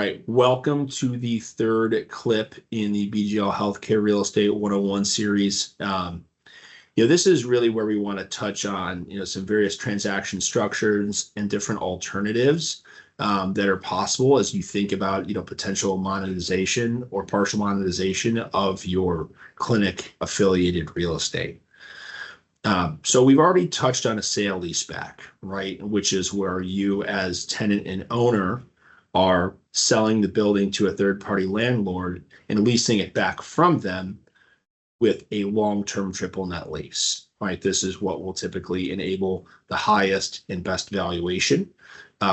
right, welcome to the third clip in the BGL Healthcare Real Estate 101 series. This is really where we want to touch on, some various transaction structures and different alternatives that are possible as you think about, potential monetization or partial monetization of your clinic affiliated real estate. So we've already touched on a sale leaseback, right? Which is where you as tenant and owner are selling the building to a third-party landlord and leasing it back from them with a long-term triple net lease, right? This is what will typically enable the highest and best valuation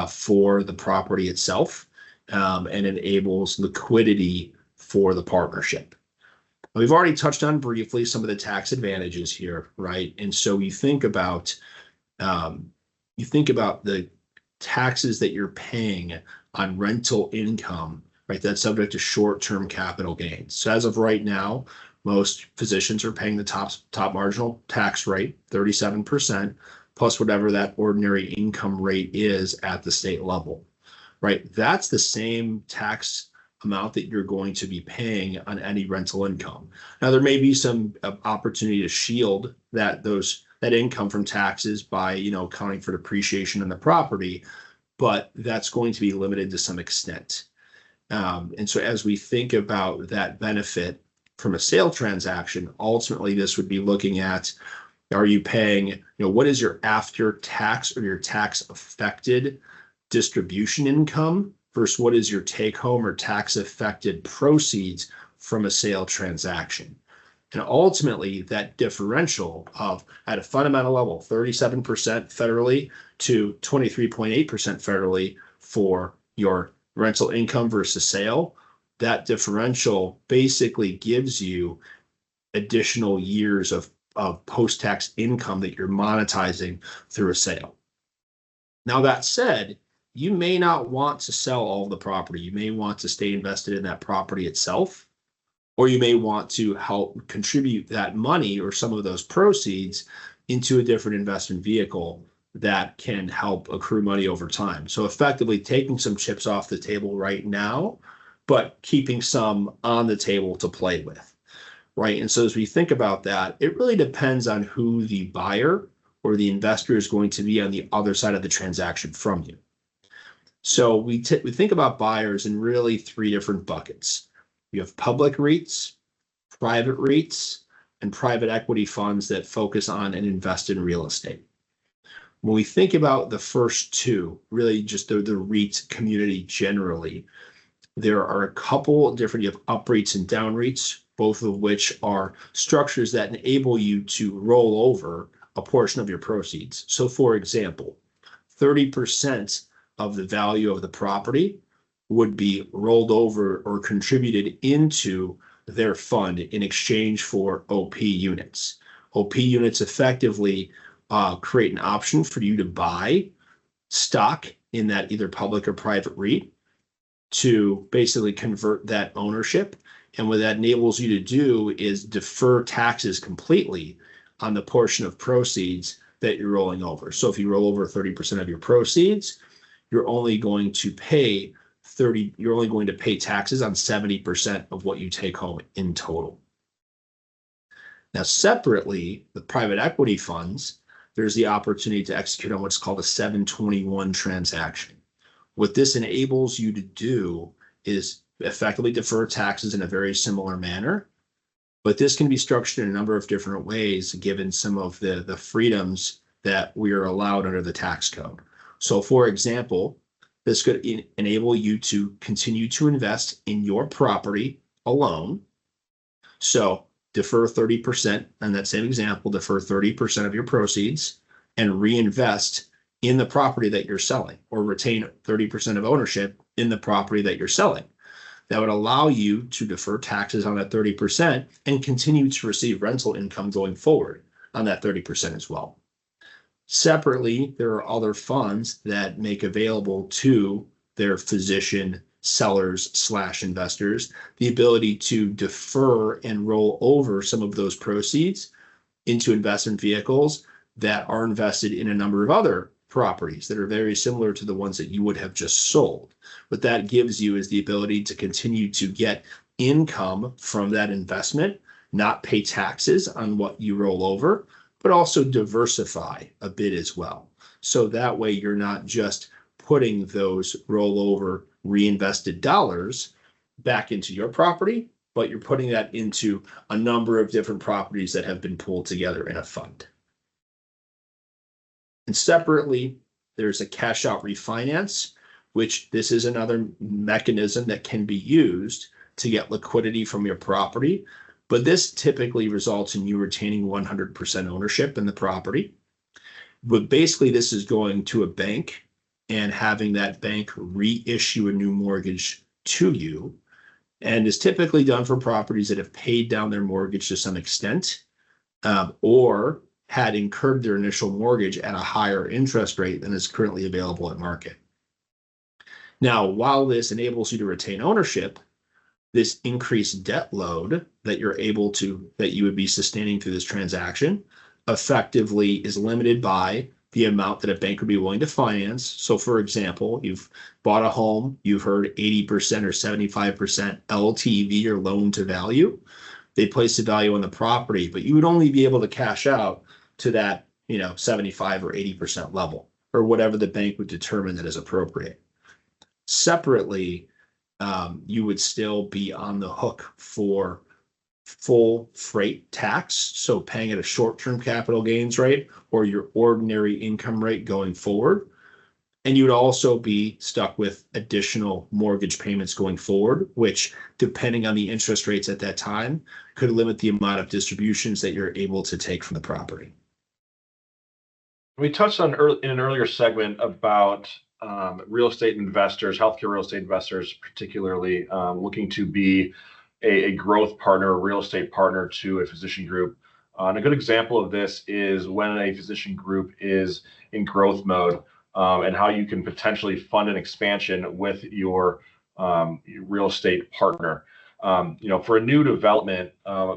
for the property itself and enables liquidity for the partnership. We've already touched on briefly some of the tax advantages here, right? And so you think about the taxes that you're paying on rental income, right? That's subject to short-term capital gains. So as of right now, most physicians are paying the top marginal tax rate, 37%, plus whatever that ordinary income rate is at the state level, right? That's the same tax amount that you're going to be paying on any rental income. Now, there may be some opportunity to shield that income from taxes by, accounting for depreciation in the property, but that's going to be limited to some extent. And so as we think about that benefit from a sale transaction, ultimately this would be looking at, are you paying, what is your after tax or your tax affected distribution income versus what is your take home or tax affected proceeds from a sale transaction? And ultimately that differential of, at a fundamental level, 37% federally to 23.8% federally for your rental income versus sale, that differential basically gives you additional years of post-tax income that you're monetizing through a sale. Now, that said, you may not want to sell all of the property. You may want to stay invested in that property itself, or you may want to help contribute that money or some of those proceeds into a different investment vehicle that can help accrue money over time. So effectively taking some chips off the table right now, but keeping some on the table to play with, right? And so as we think about that, it really depends on who the buyer or the investor is going to be on the other side of the transaction from you. So we think about buyers in really three different buckets. You have public REITs, private REITs, and private equity funds that focus on and invest in real estate. When we think about the first two, really just the REIT community generally, there are a couple different, you have up REITs and down REITs, both of which are structures that enable you to roll over a portion of your proceeds. So for example, 30% of the value of the property would be rolled over or contributed into their fund in exchange for OP units. OP units effectively create an option for you to buy stock in that either public or private REIT to basically convert that ownership. And what that enables you to do is defer taxes completely on the portion of proceeds that you're rolling over. So if you roll over 30% of your proceeds, you're only going to pay taxes on 70% of what you take home in total. Now, separately, the private equity funds, there's the opportunity to execute on what's called a 721 transaction. What this enables you to do is effectively defer taxes in a very similar manner, but this can be structured in a number of different ways given some of the freedoms that we are allowed under the tax code. So for example, this could enable you to continue to invest in your property alone. So defer 30%, and that same example, defer 30% of your proceeds and reinvest in the property that you're selling, or retain 30% of ownership in the property that you're selling. That would allow you to defer taxes on that 30% and continue to receive rental income going forward on that 30% as well. Separately, there are other funds that make available to their physician sellers / investors the ability to defer and roll over some of those proceeds into investment vehicles that are invested in a number of other properties that are very similar to the ones that you would have just sold. What that gives you is the ability to continue to get income from that investment, not pay taxes on what you roll over, but also diversify a bit as well. So that way you're not just putting those rollover reinvested dollars back into your property, but you're putting that into a number of different properties that have been pulled together in a fund. And separately, there's a cash out refinance, which this is another mechanism that can be used to get liquidity from your property. But this typically results in you retaining 100% ownership in the property. But basically, this is going to a bank and having that bank reissue a new mortgage to you, and is typically done for properties that have paid down their mortgage to some extent, or had incurred their initial mortgage at a higher interest rate than is currently available at market. Now, while this enables you to retain ownership, this increased debt load that you would be sustaining through this transaction effectively is limited by the amount that a bank would be willing to finance. So for example, you've bought a home, you've heard 80% or 75% LTV or loan to value. They place a value on the property, but you would only be able to cash out to that, 75 or 80% level, or whatever the bank would determine that is appropriate. Separately, you would still be on the hook for full freight tax, so paying at a short-term capital gains rate or your ordinary income rate going forward. And you would also be stuck with additional mortgage payments going forward, which, depending on the interest rates at that time, could limit the amount of distributions that you're able to take from the property. We touched on in an earlier segment about real estate investors, healthcare real estate investors, particularly looking to be a growth partner, a real estate partner to a physician group. And a good example of this is when a physician group is in growth mode, and how you can potentially fund an expansion with your real estate partner. For a new development,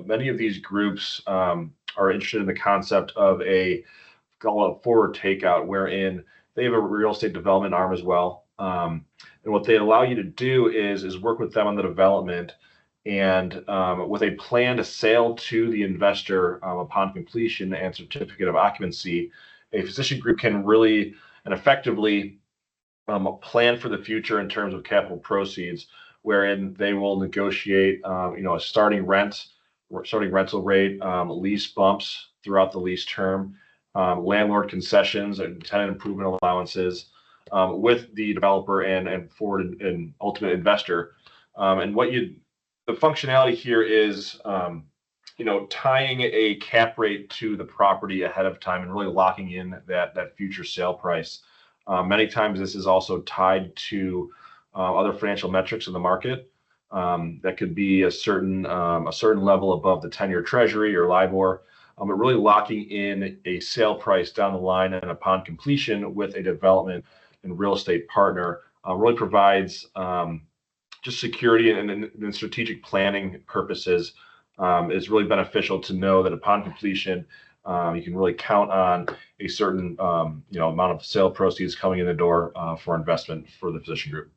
many of these groups are interested in the concept of a forward takeout, wherein they have a real estate development arm as well. And what they allow you to do is work with them on the development, and with a planned sale to the investor upon completion and certificate of occupancy, a physician group can really and effectively plan for the future in terms of capital proceeds, wherein they will negotiate a starting rental rate, lease bumps throughout the lease term, landlord concessions and tenant improvement allowances with the developer and forward and ultimate investor. And the functionality here is tying a cap rate to the property ahead of time and really locking in that future sale price. Many times this is also tied to other financial metrics in the market. That could be a certain level above the 10-year treasury or LIBOR, but really locking in a sale price down the line and upon completion with a development and real estate partner really provides just security and strategic planning purposes. Is really beneficial to know that upon completion, you can really count on a certain amount of sale proceeds coming in the door for investment for the physician group.